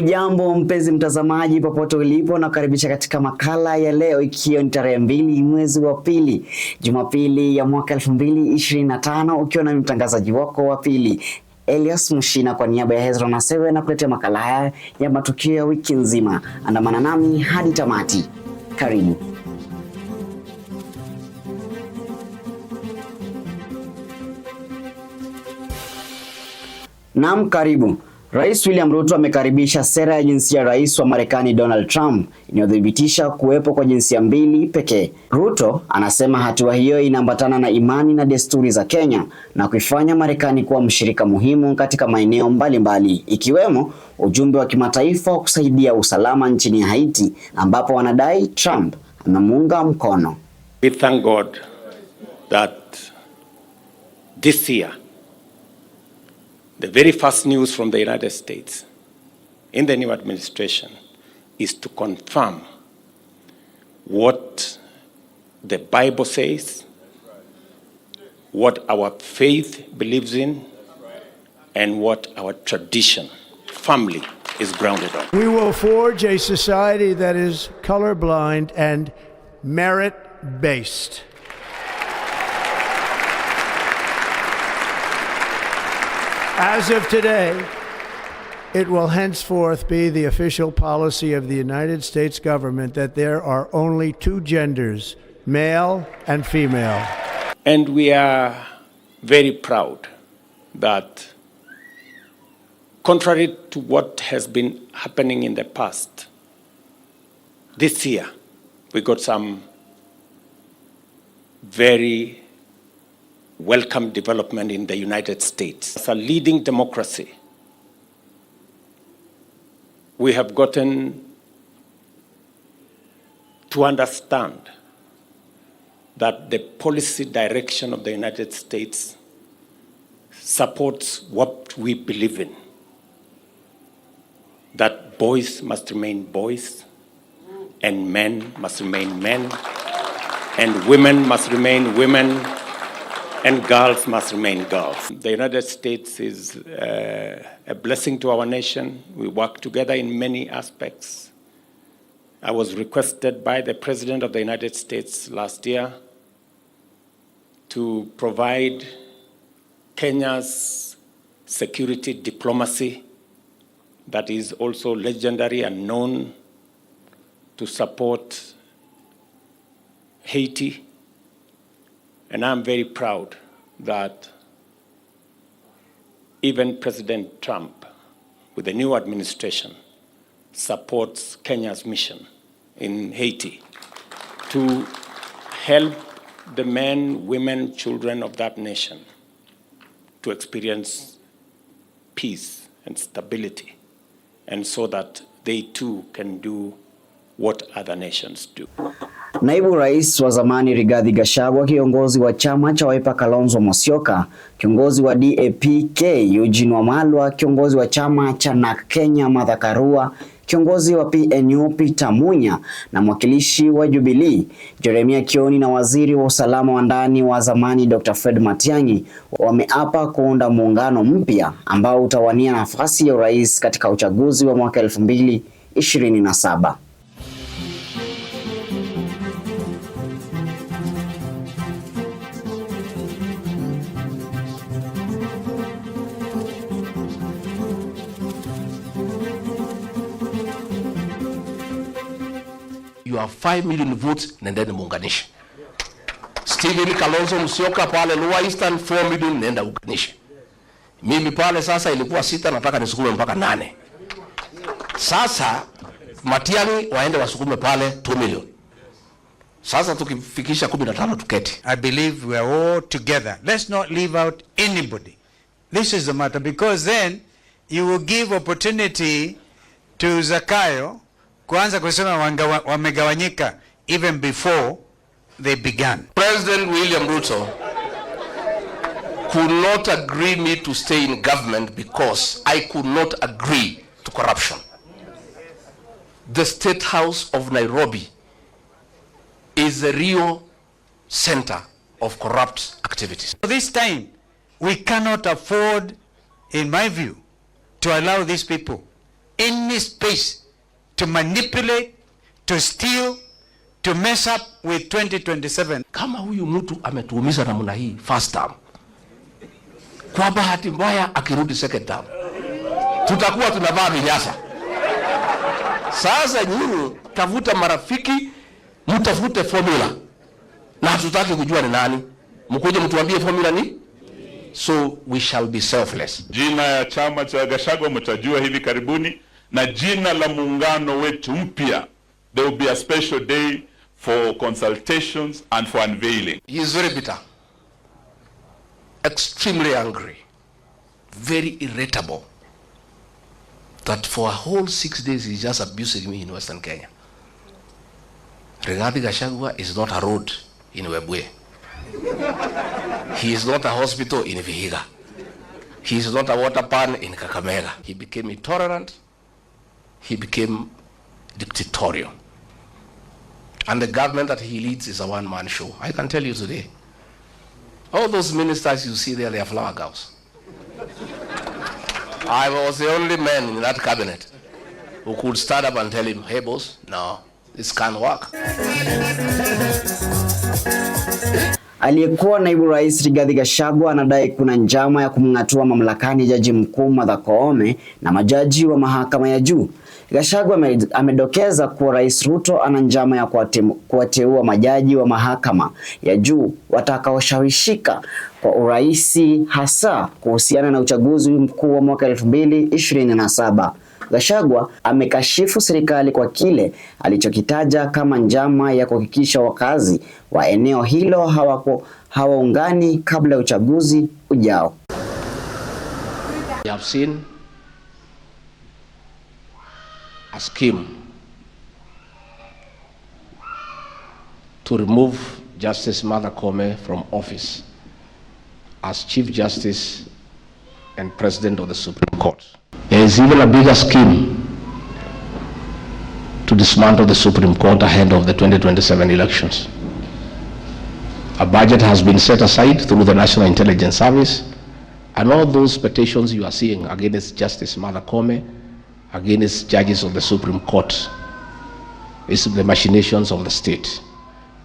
Jambo mpenzi mtazamaji popote ulipo, na kukaribisha katika makala ya leo, ikiwa ni tarehe 2 mwezi wa pili, Jumapili ya mwaka 2025, ukiwa na mtangazaji wako wa pili Elias Muchina, kwa niaba ya Hezron na Sewe, na kuletea makala haya ya matukio ya wiki nzima. Andamana nami hadi tamati. Karibu. Naam, karibu. Rais William Ruto amekaribisha sera ya jinsia ya Rais wa Marekani Donald Trump inayothibitisha kuwepo kwa jinsia mbili pekee. Ruto anasema hatua hiyo inaambatana na imani na desturi za Kenya na kuifanya Marekani kuwa mshirika muhimu katika maeneo mbalimbali, ikiwemo ujumbe wa kimataifa wa kusaidia usalama nchini Haiti, ambapo wanadai Trump anamuunga mkono. We thank God that this year the very first news from the United States in the new administration is to confirm what the Bible says, what our faith believes in, and what our tradition, family, is grounded on. We will forge a society that is colorblind and merit-based. As of today, it will henceforth be the official policy of the United States government that there are only two genders, male and female. And we are very proud that, contrary to what has been happening in the past, this year we got some very welcome development in the United States. As a leading democracy, we have gotten to understand that the policy direction of the United States supports what we believe in, that boys must remain boys, and men must remain men, and women must remain women, and girls must remain girls. The United States is a blessing to our nation. We work together in many aspects. I was requested by the President of the United States last year to provide Kenya's security diplomacy that is also legendary and known, to support Haiti. And I'm very proud that even President Trump, with the new administration, supports Kenya's mission in Haiti to help the men, women, children of that nation to experience peace and stability, and so that they too can do what other nations do. Naibu Rais wa zamani Rigathi Gachagua, kiongozi wa chama cha Wiper Kalonzo Musyoka, kiongozi wa DAP-K Eugene Wamalwa, kiongozi wa chama cha NARC Kenya Martha Karua, kiongozi wa PNU Peter Munya, na mwakilishi wa Jubilee Jeremiah Kioni na waziri wa usalama wa ndani wa zamani Dr. Fred Matiang'i wameapa kuunda muungano mpya ambao utawania nafasi ya urais katika uchaguzi wa mwaka 2027. You have 5 million votes, nendeni muunganishe. Stephen Kalonzo Musyoka pale Lower Eastern 4 million, nenda unganishe. Mimi pale sasa ilikuwa 6, nataka nisukume mpaka 8. Sasa Matiang'i waende wasukume pale 2 million. Sasa tukifikisha 15 tuketi. I believe we are all together. Let's not leave out anybody. This is the matter, because then you will give opportunity to Zakayo kuanza kusema wamegawanyika even before they began. President William Ruto could not agree me to stay in government because I could not agree to corruption. The State House of Nairobi is the real center of corrupt activities. This time, we cannot afford, in my view, to allow these people any space to manipulate, to steal, to mess up with 2027. Kama huyu mtu ametuumiza namna hii first term, kwa bahati mbaya akirudi second term, tutakuwa tunavaa vinyasa. Sasa nyinyi tafuta marafiki, mtafute formula. Na hatutaki kujua ni nani. Mkuje mtuambie formula ni? So we shall be selfless. Jina ya chama cha Gachagua mtajua hivi karibuni, na jina la muungano wetu mpya. There will be a special day for consultations and for unveiling. He is very bitter, extremely angry, very irritable, that for a whole 6 days he's just abusing me in Western Kenya. Rigathi Gachagua is not a road in Webuye. He is not a hospital in Vihiga. He is not a water pan in Kakamega. He became intolerant. He became dictatorial. And the government that he leads is a one-man show. I can tell you today. All those ministers you see there, they are flower girls. I was the only man in that cabinet who could stand up and tell him, hey boss, no, this can't work. Aliyekuwa naibu rais Rigathi Gachagua anadai kuna njama ya kumng'atua mamlakani jaji mkuu Martha Koome na majaji wa mahakama ya juu. Gachagua amedokeza kuwa Rais Ruto ana njama ya kuwateua majaji wa mahakama ya juu watakaoshawishika kwa uraisi, hasa kuhusiana na uchaguzi mkuu wa mwaka 2027. Gachagua amekashifu serikali kwa kile alichokitaja kama njama ya kuhakikisha wakazi wa eneo hilo hawaungani kabla ya uchaguzi ujao. We have seen a scheme to remove Justice Martha Koome from office as Chief Justice and President of the Supreme Court. There is even a bigger scheme to dismantle the Supreme Court ahead of the 2027 elections. A budget has been set aside through the National Intelligence Service, and all those petitions you are seeing against Justice Martha Koome, against judges of the Supreme Court, is the machinations of the state,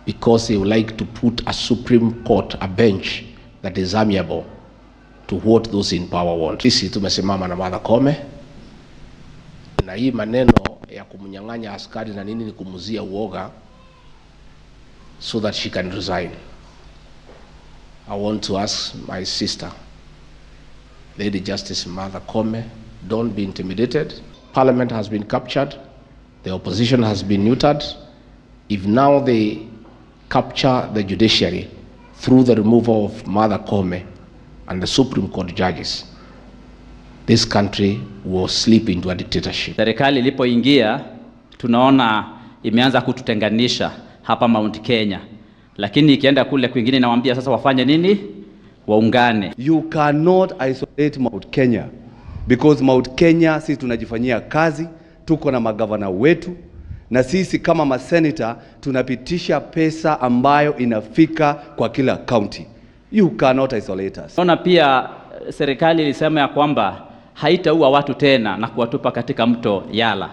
because they would like to put a Supreme Court, a bench that is amiable to what those in power want. Sisi tumesimama na Martha Koome, na hii maneno ya kumnyang'anya askari na nini ni kumuzia uoga so that she can resign. I want to ask my sister, Lady Justice Martha Koome, don't be intimidated. Parliament has been captured. The opposition has been neutered. If now they capture the judiciary through the removal of Martha Koome and the Supreme Court judges, this country will slip into a dictatorship. Serikali ilipoingia tunaona imeanza kututenganisha hapa Mount Kenya. Lakini ikienda kule kwingine nawaambia sasa wafanye nini? Waungane. You cannot isolate Mount Kenya because Mount Kenya sisi tunajifanyia kazi, tuko na magavana wetu, na sisi kama maseneta tunapitisha pesa ambayo inafika kwa kila county. You cannot isolate us. Naona pia serikali ilisema ya kwamba haitaua watu tena na kuwatupa katika mto Yala.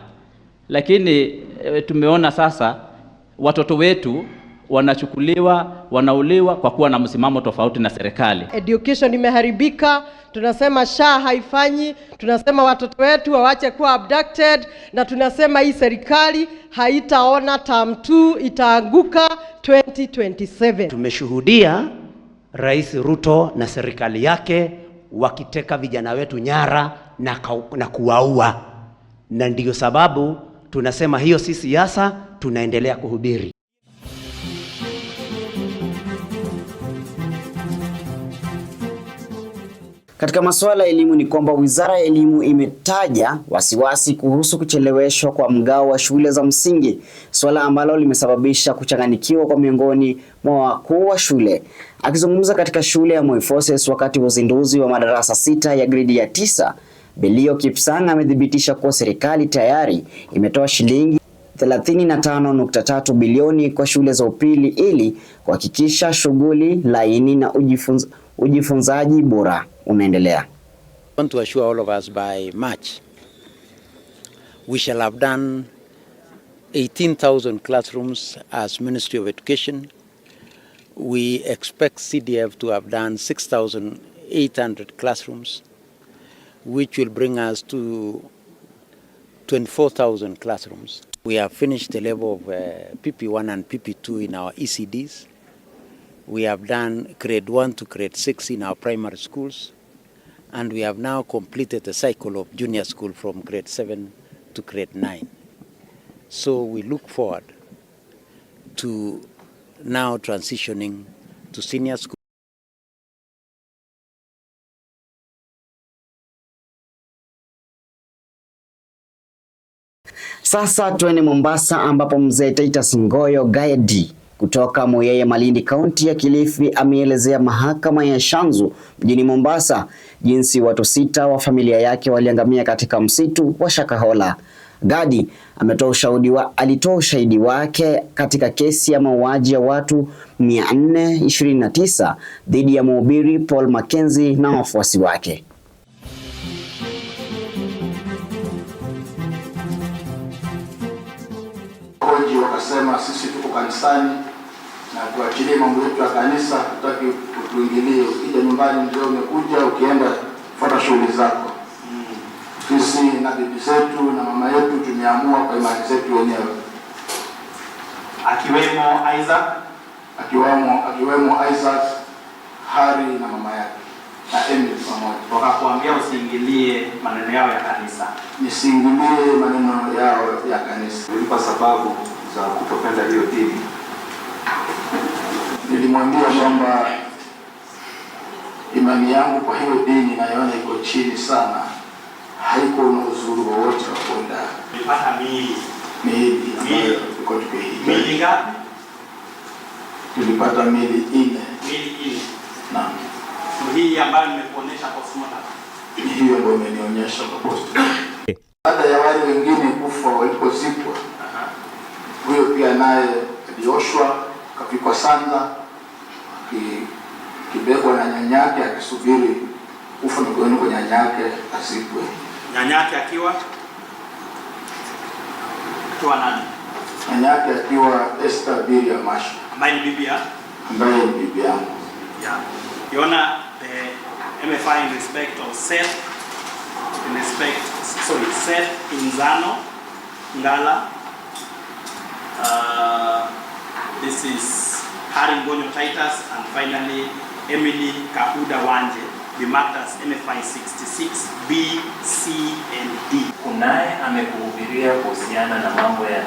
Lakini tumeona sasa watoto wetu wanachukuliwa, wanauliwa kwa kuwa na msimamo tofauti na serikali. Education imeharibika, tunasema SHA haifanyi, tunasema watoto wetu waache kuwa abducted, na tunasema hii serikali haitaona term 2 itaanguka 2027. Tumeshuhudia Rais Ruto na serikali yake wakiteka vijana wetu nyara na kuwaua. Na ndiyo sababu tunasema hiyo si siasa, tunaendelea kuhubiri. Katika masuala ya elimu ni kwamba Wizara ya Elimu imetaja wasiwasi kuhusu kucheleweshwa kwa mgao wa shule za msingi, swala ambalo limesababisha kuchanganyikiwa kwa miongoni mwa wakuu wa shule. Akizungumza katika shule ya Moi Forces wakati wa uzinduzi wa madarasa 6 ya gredi ya 9, Belio Kipsang amedhibitisha kuwa serikali tayari imetoa shilingi 35.3 bilioni kwa shule za upili ili kuhakikisha shughuli laini na ujifunzaji bora unaendelea. I want to assure all of us by March We shall have done 18,000 classrooms as Ministry of Education. We expect CDF to have done 6,800 classrooms, which will bring us to 24,000 classrooms. We have finished the level of PP1 and PP2 in our ECDs. We have done grade 1 to grade 6 in our primary schools. And we have now completed the cycle of junior school from grade 7 to grade 9. So we look forward to now transitioning to senior school. Sasa tuende Mombasa ambapo mzee Titus Ngoyo Gredi kutoka Moyeye Malindi kaunti ya Kilifi ameelezea mahakama ya Shanzu mjini Mombasa jinsi watu 6 wa familia yake waliangamia katika msitu wa Shakahola. Gredi alitoa ushahidi wake katika kesi ya mauaji ya watu 429 dhidi ya mhubiri Paul Mackenzie na wafuasi wake. Koji wakasema sisi tuko kanisani na tuachilie mambo yetu ya kanisa, tutaki kutuingilie. Ukija nyumbani ndio umekuja, ukienda fuata shughuli zako. Sisi na bibi zetu na mama yetu tumeamua kwa imani zetu wenyewe. Akiwemo Isaac, Hari na mama yake na Emily pamoja. Wakakuambia usiingilie maneno yao ya kanisa. Nisiingilie maneno yao ya kanisa. Nilipa sababu za kutopenda hiyo dini. Nilimwambia kwamba imani yangu kwa hiyo dini naiona iko chini sana. Haiko na uzuri wowote wa kwenda. Nilipata miili. Miili ngapi? Tulipata miili 4. Miili 4. Naam. Hii ambayo nimekuonyesha postmortem. Hiyo ndio imenionyesha kwa postmortem. Baada ya wale wengine kufa walipozikwa, huyo pia naye alioshwa, kapikwa sanda, kibebwa na nyanyake akisubiri kufa mkononi kwa nyanyake azikwe. Nyanyake akiwa nani? Nyanyake akiwa Esther Biria Masha. Ambaye ni bibi yangu. Ambaye ni bibi yangu. Yeah. Yona the MFI in respect of Seth, Seth Inzano Ngala. This is Hari Ngonyo Titus, and finally Emily Kahuda Wanje, be marked as MFI 66 B, C and D. Kunaye amekuhubiria kuhusiana na mambo ya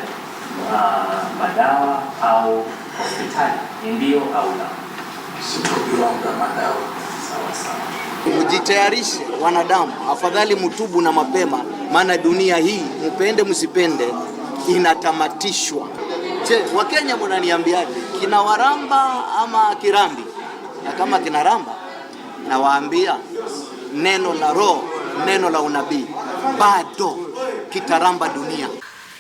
madawa au hospitali, ndio au la? Sikubiwanga madawa. Sawa sawa. Mjitayarishe wanadamu, afadhali mtubu na mapema, maana dunia hii mpende msipende inatamatishwa. Wakenya mnaniambiaje? Kina waramba ama kirambi? Na kama kina ramba, nawaambia neno la roho, neno la unabii bado kitaramba dunia.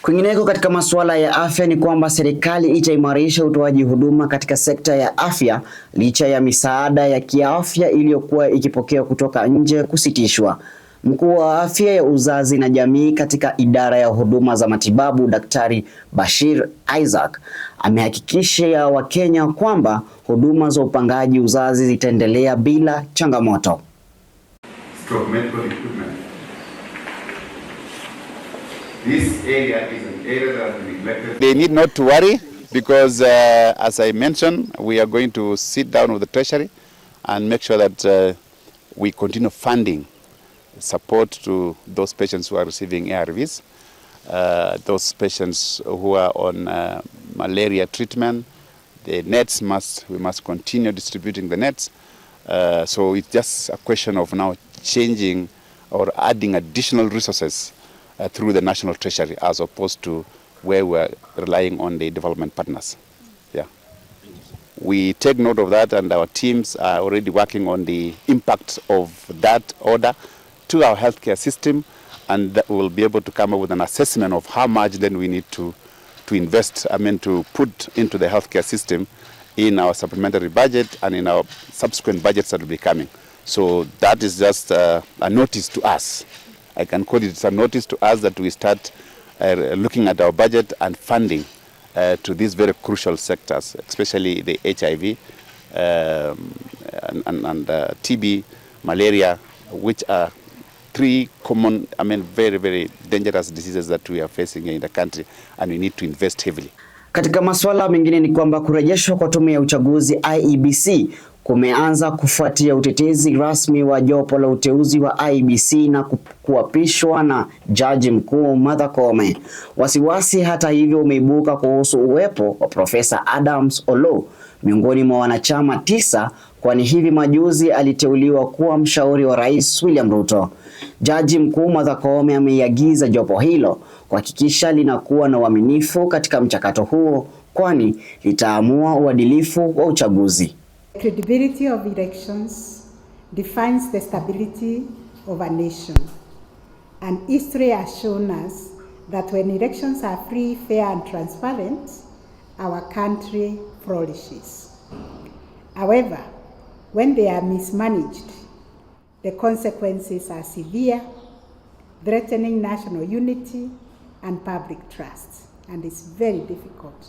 Kwingineko katika masuala ya afya ni kwamba serikali itaimarisha utoaji huduma katika sekta ya afya licha ya misaada ya kiafya iliyokuwa ikipokea kutoka nje kusitishwa. Mkuu wa afya ya uzazi na jamii katika idara ya huduma za matibabu Daktari Bashir Isaac amehakikishia Wakenya kwamba huduma za upangaji uzazi zitaendelea bila changamoto. This area is an area that has been neglected. They need not to worry because, as I mentioned, we are going to sit down with the Treasury and make sure that we continue funding support to those patients who are receiving ARVs, those patients who are on malaria treatment. The nets we must continue distributing the nets. So it's just a question of now changing or adding additional resources through the National Treasury as opposed to where we're relying on the development partners. Yeah. We take note of that, and our teams are already working on the impact of that order to our healthcare system, and that we'll be able to come up with an assessment of how much then we need to invest, to put into the healthcare system in our supplementary budget and in our subsequent budgets that will be coming. So that is just a notice to us. I can call it a notice to us that we start looking at our budget and funding to these very crucial sectors, especially the HIV and TB, malaria, which are three common, very, very dangerous diseases that we are facing in the country, and we need to invest heavily. Katika masuala mengine ni kwamba kurejeshwa kwa tume ya uchaguzi IEBC kumeanza kufuatia utetezi rasmi wa jopo la uteuzi wa IEBC na kuapishwa na Jaji Mkuu Martha Koome. Wasiwasi hata hivyo umeibuka kuhusu uwepo wa Profesa Adams Oloo miongoni mwa wanachama 9, kwani hivi majuzi aliteuliwa kuwa mshauri wa Rais William Ruto. Jaji Mkuu Martha Koome ameiagiza jopo hilo kuhakikisha linakuwa na uaminifu katika mchakato huo, kwani litaamua uadilifu wa uchaguzi. The credibility of elections defines the stability of a nation, and history has shown us that when elections are free, fair and transparent, our country flourishes. However, when they are mismanaged, the consequences are severe, threatening national unity and public trust, and it's very difficult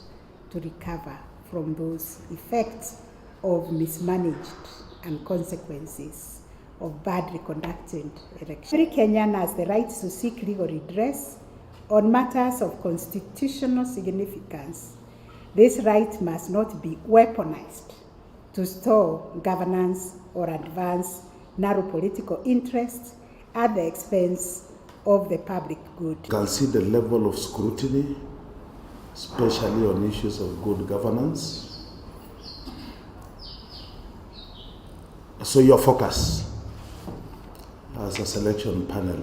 to recover from those effects of mismanaged and consequences of badly conducted elections. Every Kenyan has the right to seek legal redress on matters of constitutional significance. This right must not be weaponized to store governance or advance narrow political interests at the expense of the public good. You can see the level of scrutiny, especially on issues of good governance. So your focus as a selection panel,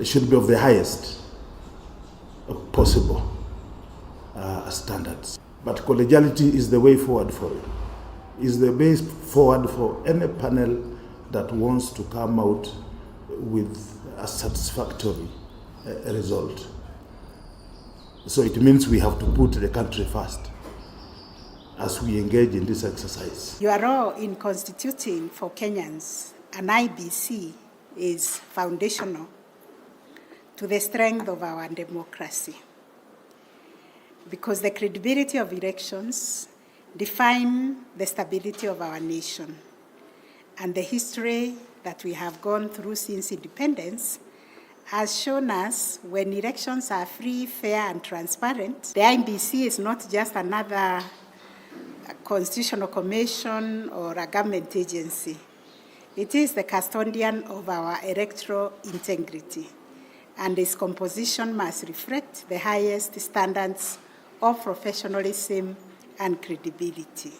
it should be of the highest possible standards. But collegiality is the way forward for it. Is the way forward for any panel that wants to come out with a satisfactory result. So it means we have to put the country first as we engage in this exercise. Your role in constituting for Kenyans an IEBC is foundational to the strength of our democracy, because the credibility of elections define the stability of our nation, and the history that we have gone through since independence has shown us when elections are free, fair and transparent, the IEBC is not just another constitutional commission or a government agency. It is the custodian of our electoral integrity, and its composition must reflect the highest standards of professionalism and credibility.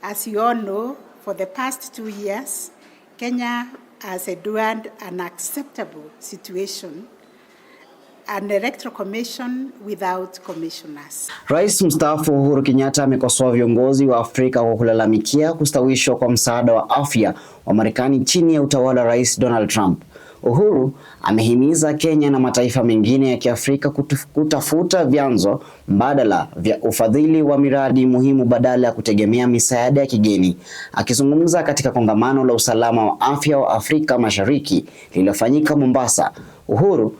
As you all know, for the past 2 years, Kenya has endured an unacceptable situation, an electoral commission without commissioners. Rais mstaafu Uhuru Kenyatta amekosoa viongozi wa Afrika kwa kulalamikia kustawishwa kwa msaada wa afya wa Marekani chini ya utawala wa Rais Donald Trump. Uhuru amehimiza Kenya na mataifa mengine ya Kiafrika kutafuta vyanzo mbadala vya ufadhili wa miradi muhimu badala ya kutegemea misaada ya kigeni. Akizungumza katika kongamano la usalama wa afya wa Afrika Mashariki lililofanyika Mombasa, Uhuru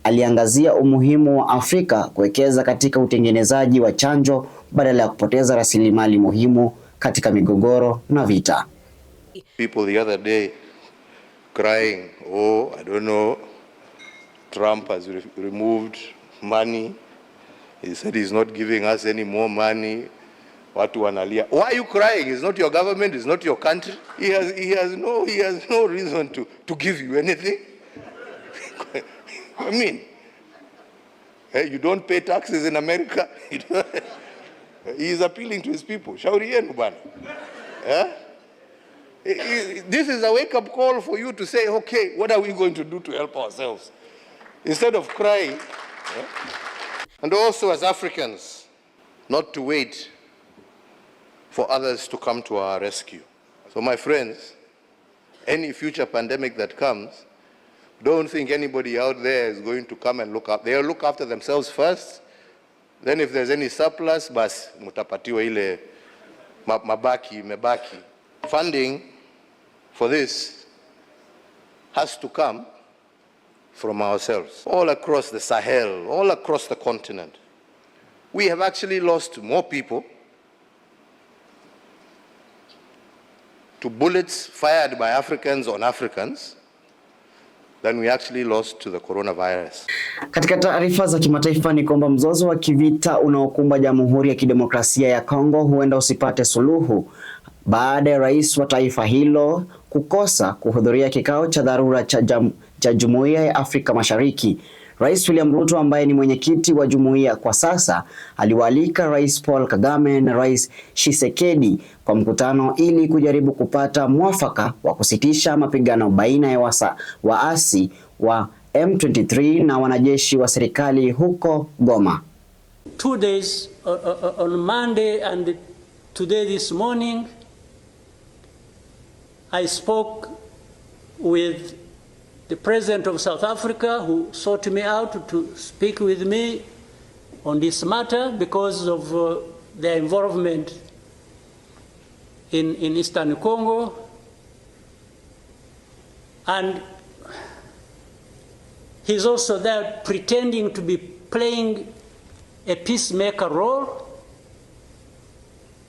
aliangazia umuhimu wa Afrika kuwekeza katika utengenezaji wa chanjo badala ya kupoteza rasilimali muhimu katika migogoro na vita. People the other day crying, oh, I don't know, Trump has removed money. He said he's not giving us any more money. Watu wanalia. Why are you crying? It's not your government, it's not your country. He has no reason to give you anything. I mean, you don't pay taxes in America. He is appealing to his people. Shauri yenu bwana. This is a wake-up call for you to say, okay, what are we going to do to help ourselves? Instead of crying. And also as Africans, not to wait for others to come to our rescue. So my friends, any future pandemic that comes, don't think anybody out there is going to come and look up. They'll look after themselves first. Then if there's any surplus, bas mutapatiwa ile mebaki. Funding for this has to come from ourselves. All across the Sahel, all across the continent, we have actually lost more people to bullets fired by Africans on Africans than we actually lost to the coronavirus. Katika taarifa za kimataifa ni kwamba mzozo wa kivita unaokumba Jamhuri ya Kidemokrasia ya Kongo huenda usipate suluhu baada ya rais wa taifa hilo kukosa kuhudhuria kikao cha dharura cha Jumuiya ya Afrika Mashariki. Rais William Ruto ambaye ni mwenyekiti wa jumuiya kwa sasa aliwaalika Rais Paul Kagame na Rais Tshisekedi kwa mkutano ili kujaribu kupata mwafaka wa kusitisha mapigano baina ya waasi wa M23 na wanajeshi wa serikali huko Goma. 2 days on Monday and today this morning I spoke with the President of South Africa, who sought me out to speak with me on this matter because of their involvement in Eastern Congo. And he's also there pretending to be playing a peacemaker role.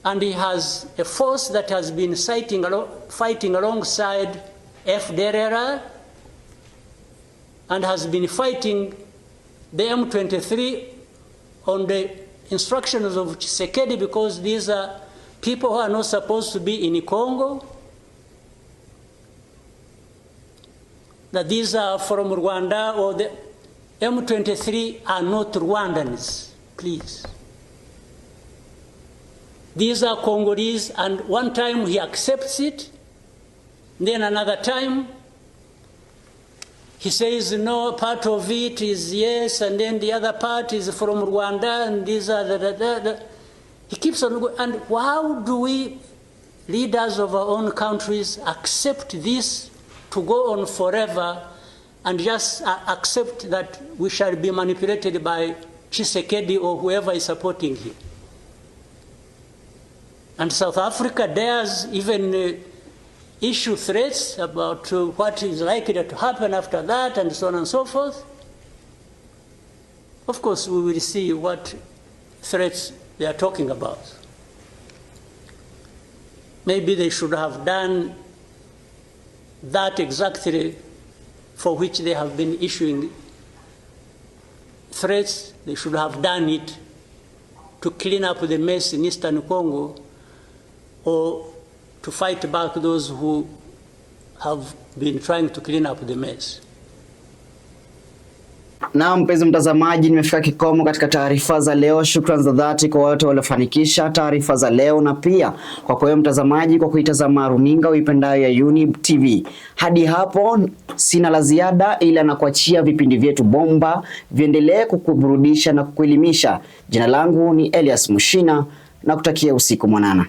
And he has a force that has been fighting alongside FDLR and has been fighting the M23 on the instructions of Tshisekedi, because these are people who are not supposed to be in Congo, that these are from Rwanda, or the M23 are not Rwandans, please. These are Congolese, and one time he accepts it, then another time he says no, part of it is yes, and then the other part is from Rwanda, and these are He keeps on going. And how do we, leaders of our own countries, accept this to go on forever and just accept that we shall be manipulated by Tshisekedi or whoever is supporting him? And South Africa dares even issue threats about what is likely to happen after that, and so on and so forth. Of course, we will see what threats they are talking about. Maybe they should have done that exactly for which they have been issuing threats. They should have done it to clean up the mess in Eastern Congo, or to fight back those who have been trying to clean up the mess. Na mpenzi mtazamaji, nimefika kikomo katika taarifa za leo. Shukrani za dhati kwa wote waliofanikisha taarifa za leo, na pia kwa wewe mtazamaji kwa kuitazama runinga uipendayo ya Younib TV. Hadi hapo sina la ziada, ila nakuachia vipindi vyetu bomba viendelee kukuburudisha na kukuelimisha. Jina langu ni Elias Muchina, na kutakia usiku mwanana.